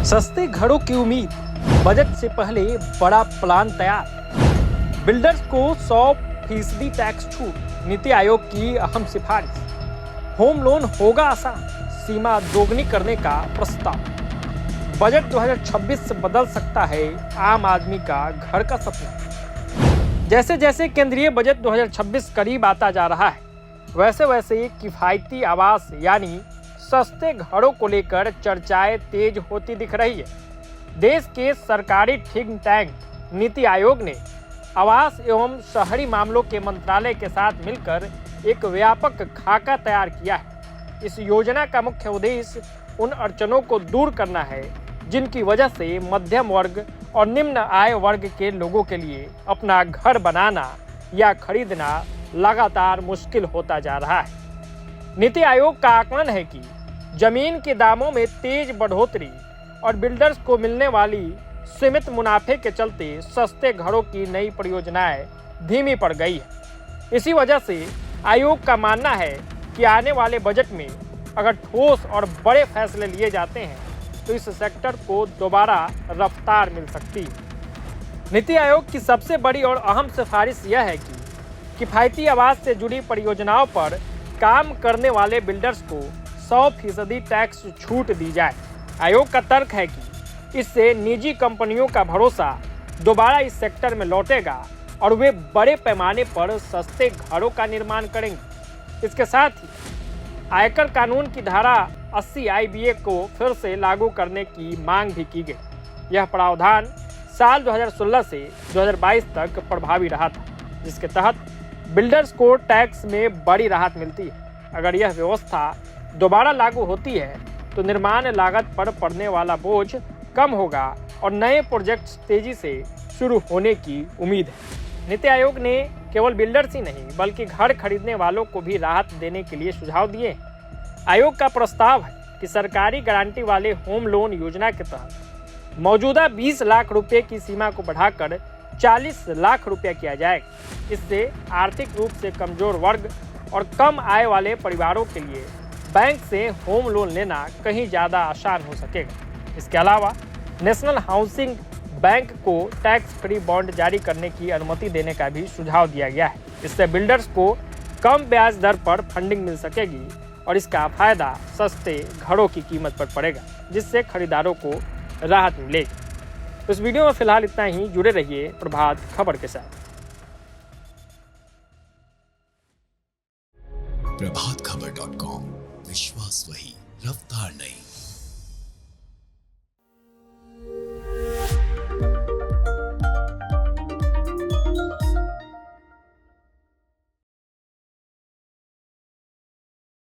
सस्ते घरों की उम्मीद, बजट से पहले बड़ा प्लान तैयार। बिल्डर्स को 100% टैक्स छूट, नीति आयोग की अहम सिफारिश। होम लोन होगा आसान, सीमा दोगुनी करने का प्रस्ताव। बजट 2026 से बदल सकता है आम आदमी का घर का सपना। जैसे जैसे केंद्रीय बजट 2026 करीब आता जा रहा है, वैसे वैसे किफायती आवास यानी सस्ते घरों को लेकर चर्चाएं तेज होती दिख रही है। देश के सरकारी थिंक टैंक नीति आयोग ने आवास एवं शहरी मामलों के मंत्रालय के साथ मिलकर एक व्यापक खाका तैयार किया है। इस योजना का मुख्य उद्देश्य उन अड़चनों को दूर करना है जिनकी वजह से मध्यम वर्ग और निम्न आय वर्ग के लोगों के लिए अपना घर बनाना या खरीदना लगातार मुश्किल होता जा रहा है। नीति आयोग का आकलन है कि जमीन के दामों में तेज बढ़ोतरी और बिल्डर्स को मिलने वाली सीमित मुनाफे के चलते सस्ते घरों की नई परियोजनाएं धीमी पड़ गई है। इसी वजह से आयोग का मानना है कि आने वाले बजट में अगर ठोस और बड़े फैसले लिए जाते हैं तो इस सेक्टर को दोबारा रफ्तार मिल सकती है। नीति आयोग की सबसे बड़ी और अहम सिफारिश यह है कि किफायती आवास से जुड़ी परियोजनाओं पर काम करने वाले बिल्डर्स को 100% टैक्स छूट दी जाए। आयोग का तर्क है कि इससे निजी कंपनियों का भरोसा दोबारा इस सेक्टर में लौटेगा और वे बड़े पैमाने पर सस्ते घरों का निर्माण करेंगे। इसके साथ ही आयकर कानून की धारा 80 IBA को फिर से लागू करने की मांग भी की गई। यह प्रावधान साल 2016 से 2022 तक प्रभावी रहा था, जिसके तहत बिल्डर्स को टैक्स में बड़ी राहत मिलती है। अगर यह व्यवस्था दोबारा लागू होती है तो निर्माण लागत पर पड़ने वाला बोझ कम होगा और नए प्रोजेक्ट्स तेजी से शुरू होने की उम्मीद है। नीति आयोग ने केवल बिल्डर्स ही नहीं बल्कि घर खरीदने वालों को भी राहत देने के लिए सुझाव दिए हैं। आयोग का प्रस्ताव है कि सरकारी गारंटी वाले होम लोन योजना के तहत मौजूदा 20 लाख रुपए की सीमा को बढ़ाकर 40 लाख रुपया किया जाएगा। इससे आर्थिक रूप से कमजोर वर्ग और कम आय वाले परिवारों के लिए बैंक से होम लोन लेना कहीं ज़्यादा आसान हो सकेगा। इसके अलावा नेशनल हाउसिंग बैंक को टैक्स फ्री बॉन्ड जारी करने की अनुमति देने का भी सुझाव दिया गया है। इससे बिल्डर्स को कम ब्याज दर पर फंडिंग मिल सकेगी और इसका फायदा सस्ते घरों की कीमत पर पड़ेगा, जिससे खरीदारों को राहत मिलेगी। इस वीडियो में फिलहाल इतना ही। जुड़े रहिए प्रभात खबर के साथ। प्रभातखबर.com, विश्वास वही, रफ्तार नहीं।